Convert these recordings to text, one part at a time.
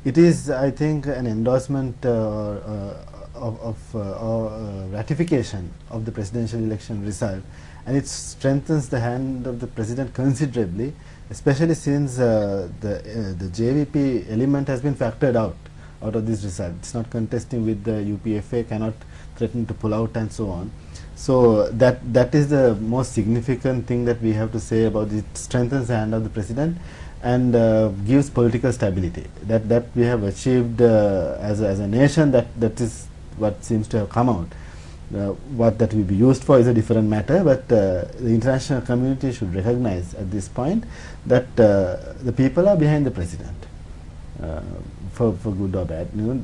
It is, I think, an endorsement ratification of the presidential election result, and it strengthens the hand of the president considerably, especially since the JVP element has been factored out of this result. It's not contesting with the UPFA, cannot threaten to pull out and so on. So that is the most significant thing that we have to say about it. Strengthens the hand of the president and gives political stability. That we have achieved as a nation. That is what seems to have come out. What that will be used for is a different matter, but the international community should recognize at this point that the people are behind the president, for good or bad. You know,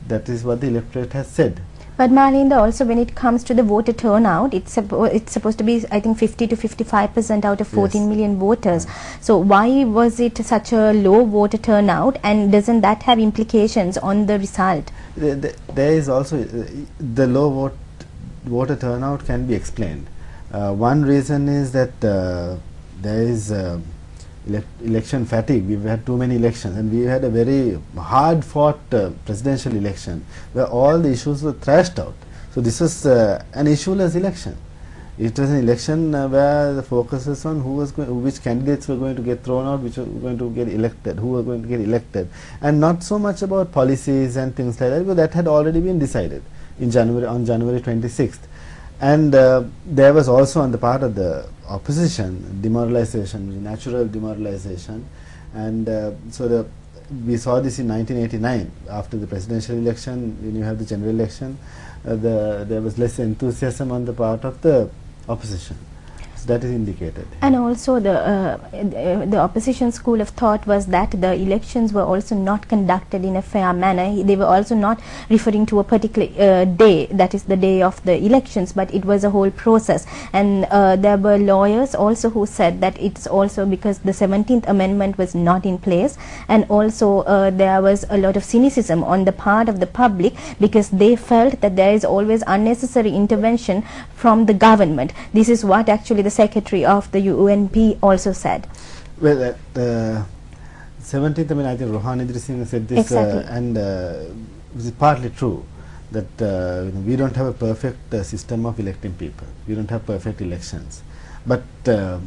that is what the electorate has said. But Malinda, also when it comes to the voter turnout, it's supposed to be, I think, 50 to 55% out of 14 million voters. So why was it such a low voter turnout, and doesn't that have implications on the result? There is also the low voter turnout can be explained. One reason is that there is election fatigue. We've had too many elections, and we had a very hard fought presidential election where all the issues were thrashed out. So this was an issueless election. It was an election where the focus is on which candidates were going to get thrown out, which were going to get elected, who were going to get elected, and not so much about policies and things like that, because that had already been decided in on January 26th. And there was also on the part of the opposition demoralization, natural demoralization, and so we saw this in 1989 after the presidential election. When you have the general election, there was less enthusiasm on the part of the opposition. So that is indicated. And also the opposition school of thought was that the elections were also not conducted in a fair manner. They were also not referring to a particular day, that is the day of the elections, but it was a whole process. And there were lawyers also who said that it's also because the 17th Amendment was not in place, and also there was a lot of cynicism on the part of the public because they felt that there is always unnecessary intervention from the government. This is what actually the Secretary of the UNP also said. Well, the 17th, I mean, I think Rohan Idrisinghe said this, and this is partly true, that you know, we don't have a perfect system of electing people. We don't have perfect elections. But the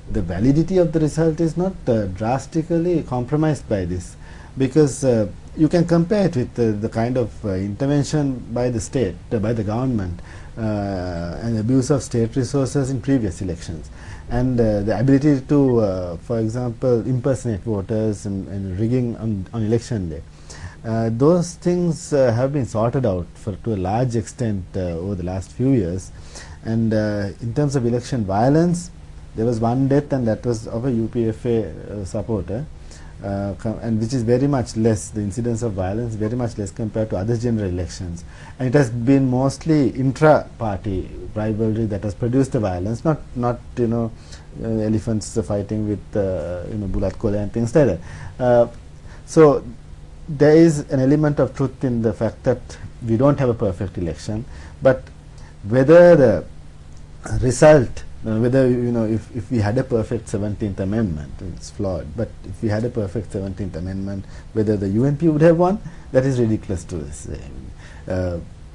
validity of the result is not drastically compromised by this, because you can compare it with the kind of intervention by the state, by the government, and abuse of state resources in previous elections, and the ability to, for example, impersonate voters and rigging on election day. Those things have been sorted out to a large extent over the last few years, and in terms of election violence, there was one death, and that was of a UPFA supporter, and which is very much less, the incidence of violence very much less compared to other general elections, and it has been mostly intra-party rivalry that has produced the violence, not you know, elephants fighting with you know, bulat kola and things like that. So there is an element of truth in the fact that we don't have a perfect election, but whether the result, whether, you know, if we had a perfect 17th Amendment, it's flawed, but if we had a perfect 17th Amendment, whether the UNP would have won, that is ridiculous to say.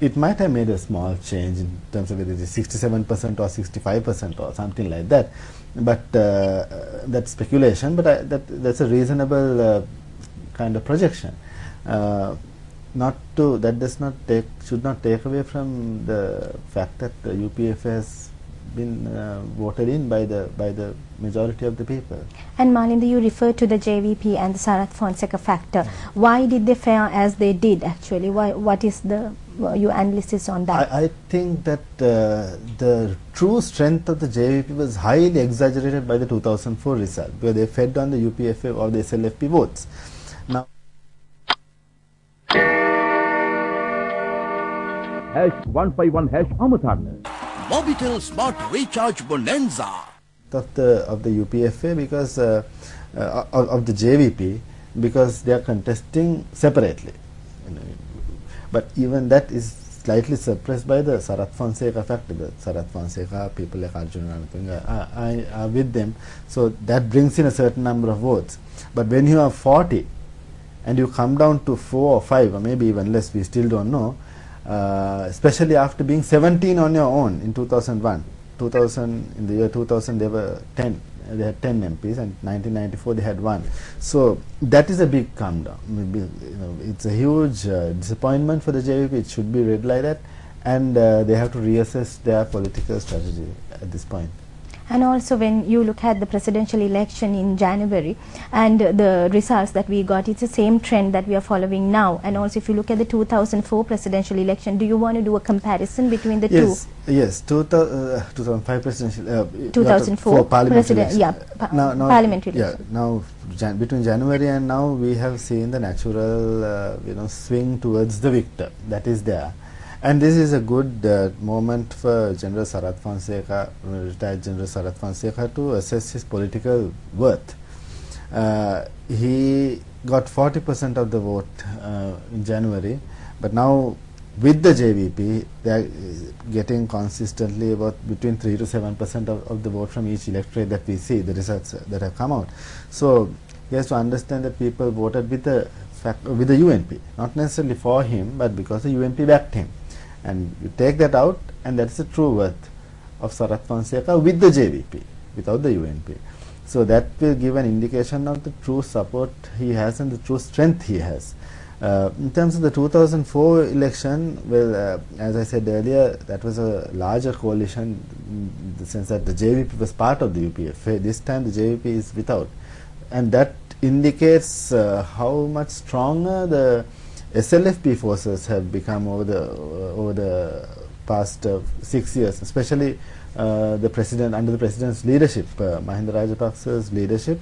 It might have made a small change in terms of whether it is 67% or 65% or something like that, but that's speculation, but that's a reasonable kind of projection. Should not take away from the fact that the UPFA has been voted in by the majority of the people. And Malinda, you referred to the JVP and the Sarath Fonseca factor. Why did they fare as they did actually? What is your analysis on that? I think that the true strength of the JVP was highly exaggerated by the 2004 result, because they fed on the UPFA or the SLFP votes. Now, #151 #Amatarna. Mobitel Smart Recharge Bonanza. Of the UPFA, because of the JVP, because they are contesting separately, you know. But even that is slightly suppressed by the Sarath Fonseca factor. The Sarath Fonseca, people like Arjuna are with them, so that brings in a certain number of votes. But when you have 40 and you come down to 4 or 5 or maybe even less, we still don't know, especially after being 17 on your own in 2001. In the year 2000 they were 10. They had 10 MPs, and 1994 they had 1. So that is a big come down. Maybe, it's a huge disappointment for the JVP. It should be read like that, and they have to reassess their political strategy at this point. And also when you look at the presidential election in January and the results that we got, it's the same trend that we are following now. And also if you look at the 2004 presidential election, do you want to do a comparison between the two? Yes, 2005 presidential, 2004 parliamentary election. Yeah, parliamentary election. Now between January and now we have seen the natural swing towards the victor. That is there. And this is a good moment for General Sarath Fonseca, retired General Sarath Fonseca, to assess his political worth. He got 40% of the vote in January, but now with the JVP, they are getting consistently about between 3 to 7% of the vote from each electorate that we see, the results that have come out. So he has to understand that people voted with the UNP, not necessarily for him, but because the UNP backed him. And you take that out, and that's the true worth of Sarath Fonseca with the JVP, without the UNP. So that will give an indication of the true support he has and the true strength he has. In terms of the 2004 election, well, as I said earlier, that was a larger coalition in the sense that the JVP was part of the UPFA. This time the JVP is without. And that indicates how much stronger the SLFP forces have become over the past 6 years, especially the president, under the president's leadership, Mahinda Rajapaksa's leadership.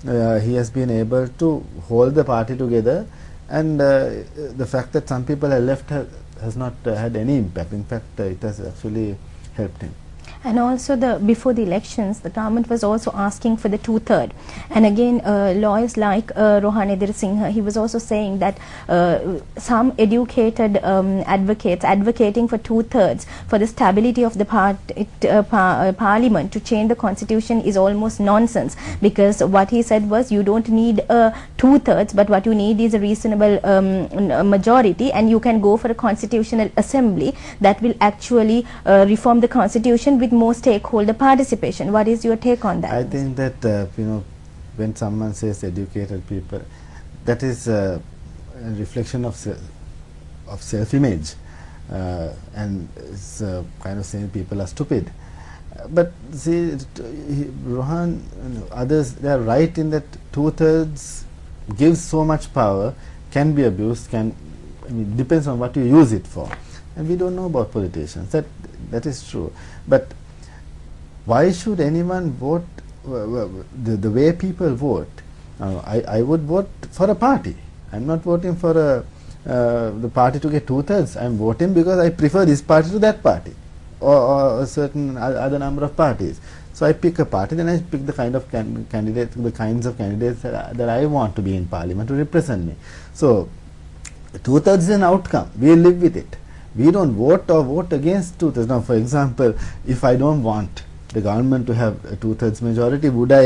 He has been able to hold the party together, and the fact that some people have left has not had any impact. In fact, it has actually helped him. And also before the elections, the government was also asking for the 2/3. And again, lawyers like Rohan Edirisinghe, he was also saying that some educated advocates advocating for 2/3 for the stability of the parliament to change the constitution is almost nonsense, because what he said was you don't need 2/3, but what you need is a reasonable majority, and you can go for a constitutional assembly that will actually reform the constitution with more stakeholder participation. What is your take on that? I think that when someone says educated people, that is a reflection of self-image, and it's kind of saying people are stupid. But see, Rohan, others, they are right in that 2/3 gives so much power, can be abused, depends on what you use it for. And we don't know about politicians. That is true. But why should anyone vote the way people vote? I would vote for a party. I'm not voting for the party to get 2/3. I'm voting because I prefer this party to that party, or a certain other number of parties. So I pick a party, then I pick the kind of the kinds of candidates that I want to be in parliament to represent me. So 2/3 is an outcome. We live with it. We don't vote or vote against 2/3. Now, for example, if I don't want the government to have a 2/3 majority, would I,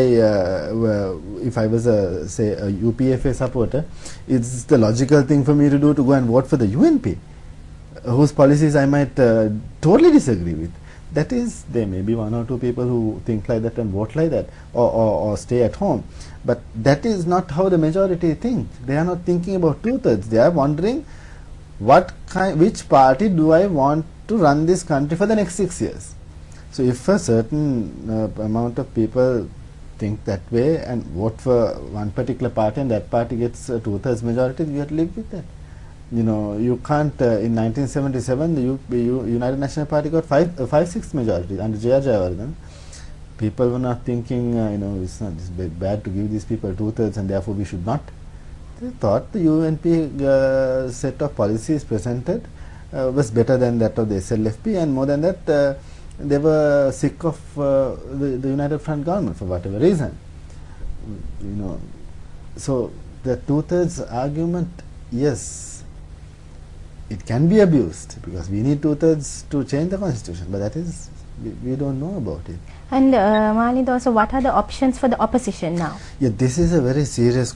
if I was say a UPFA supporter, it's the logical thing for me to do to go and vote for the UNP, whose policies I might totally disagree with. That is, there may be 1 or 2 people who think like that and vote like that, or stay at home. But that is not how the majority think. They are not thinking about 2/3. They are wondering, which party do I want to run this country for the next 6 years? So if a certain amount of people think that way and vote for one particular party, and that party gets a 2/3 majority, you have to live with that. You can't. In 1977, the United National Party got 5/6 majority under J.R. Jayawardena. People were not thinking, it's bad to give these people 2/3, and therefore we should not. They thought the UNP set of policies presented was better than that of the SLFP, and more than that, they were sick of the United Front government for whatever reason. So the 2/3 argument, yes, it can be abused because we need 2/3 to change the constitution, but that is, we don't know about it. And Malinda, also, what are the options for the opposition now? Yeah, this is a very serious